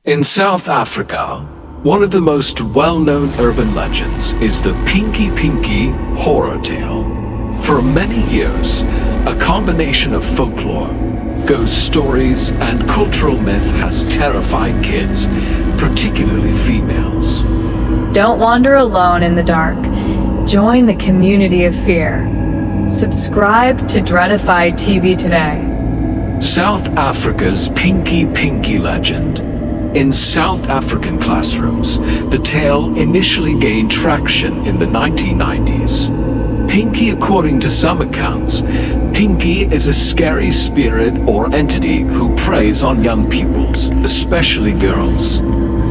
In South Africa, one of the most well-known urban legends is the Pinky Pinky horror tale. For many years, a combination of folklore, ghost stories, and cultural myth has terrified kids, particularly females. Don't wander alone in the dark. Join the community of fear. Subscribe to Dreadify TV today. South Africa's Pinky Pinky legend. In South African classrooms, the tale initially gained traction in the 1990s. Pinky, according to some accounts, Pinky is a scary spirit or entity who preys on young pupils, especially girls.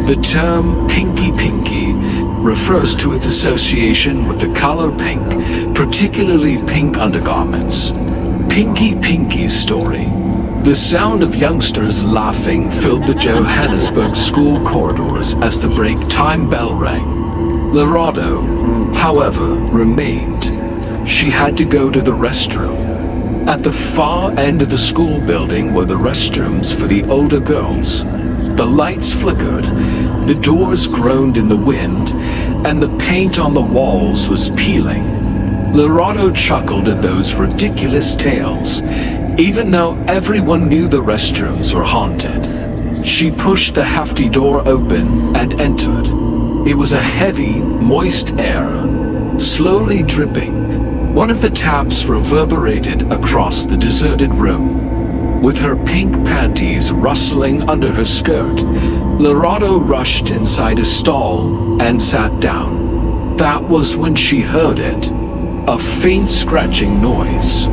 The term Pinky Pinky refers to its association with the color pink, particularly pink undergarments. Pinky Pinky's story. The sound of youngsters laughing filled the Johannesburg school corridors as the break time bell rang. Lurks, however, remained. She had to go to the restroom. At the far end of the school building were the restrooms for the older girls. The lights flickered, the doors groaned in the wind, and the paint on the walls was peeling. Lurks chuckled at those ridiculous tales, even though everyone knew the restrooms were haunted. She pushed the hefty door open and entered. It was a heavy, moist air, slowly dripping. One of the taps reverberated across the deserted room. With her pink panties rustling under her skirt, Lurks rushed inside a stall and sat down. That was when she heard it, a faint scratching noise.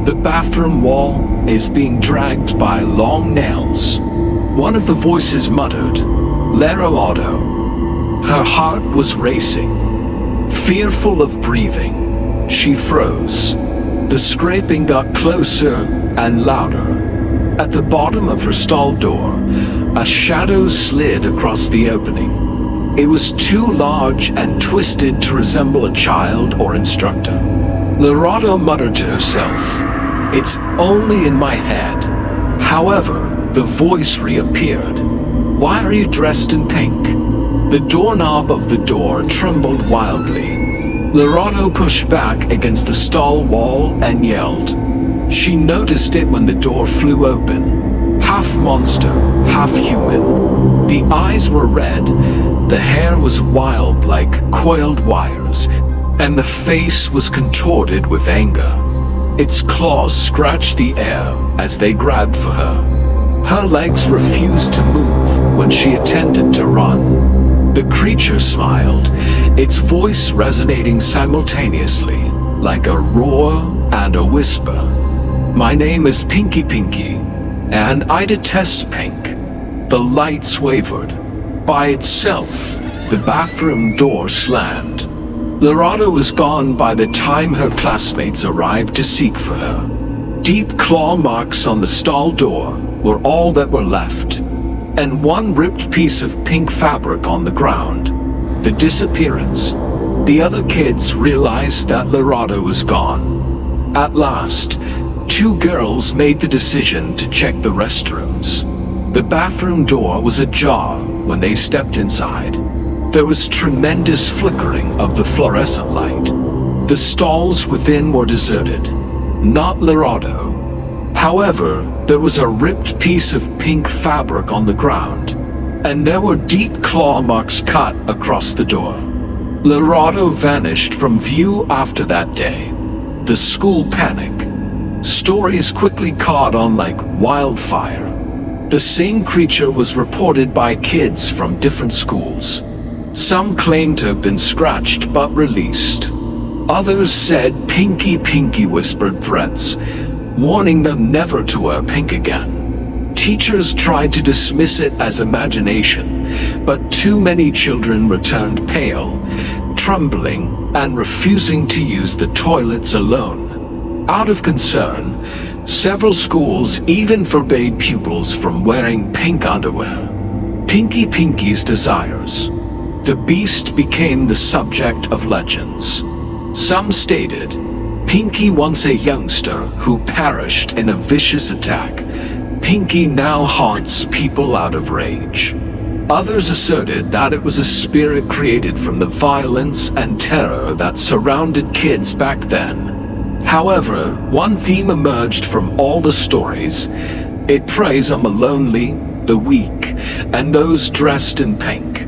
The bathroom wall is being dragged by long nails. One of the voices muttered, "Lurks." Her heart was racing. Fearful of breathing, she froze. The scraping got closer and louder. At the bottom of her stall door, a shadow slid across the opening. It was too large and twisted to resemble a child or instructor. Lurks muttered to herself, "It's only in my head." However, the voice reappeared. "Why are you dressed in pink?" The doorknob of the door trembled wildly. Lurks pushed back against the stall wall and yelled. She noticed it when the door flew open. Half monster, half human. The eyes were red, the hair was wild like coiled wires, and the face was contorted with anger. Its claws scratched the air as they grabbed for her. Her legs refused to move when she attempted to run. The creature smiled, its voice resonating simultaneously, like a roar and a whisper. "My name is Pinky Pinky, and I detest pink." The lights wavered. By itself, the bathroom door slammed. Lurks was gone by the time her classmates arrived to seek for her. Deep claw marks on the stall door were all that were left, and one ripped piece of pink fabric on the ground. The disappearance. The other kids realized that Lurks was gone. At last, two girls made the decision to check the restrooms. The bathroom door was ajar when they stepped inside. There was tremendous flickering of the fluorescent light. The stalls within were deserted. Not Lurks. However, there was a ripped piece of pink fabric on the ground, and there were deep claw marks cut across the door. Lurks vanished from view after that day. The school panicked. Stories quickly caught on like wildfire. The same creature was reported by kids from different schools. Some claimed to have been scratched but released. Others said Pinky Pinky whispered threats, warning them never to wear pink again. Teachers tried to dismiss it as imagination, but too many children returned pale, trembling, and refusing to use the toilets alone. Out of concern, several schools even forbade pupils from wearing pink underwear. Pinky Pinky's desires. The beast became the subject of legends. Some stated, Pinky once a youngster who perished in a vicious attack. Pinky now haunts people out of rage. Others asserted that it was a spirit created from the violence and terror that surrounded kids back then. However, one theme emerged from all the stories. It preys on the lonely, the weak, and those dressed in pink.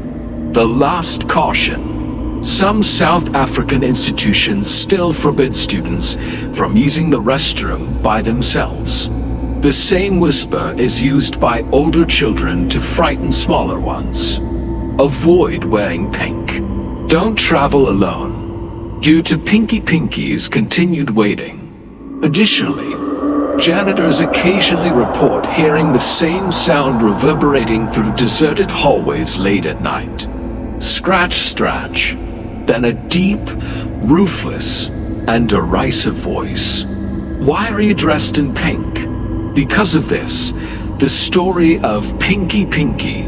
The last caution. Some South African institutions still forbid students from using the restroom by themselves. The same whisper is used by older children to frighten smaller ones. Avoid wearing pink. Don't travel alone, due to Pinky Pinky's continued waiting. Additionally, janitors occasionally report hearing the same sound reverberating through deserted hallways late at night. Scratch, then a deep, ruthless, and derisive voice. Why are you dressed in pink? Because of this, the story of Pinky Pinky,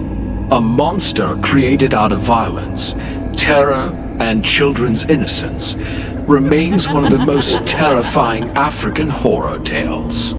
a monster created out of violence, terror, and children's innocence, remains one of the most terrifying African horror tales.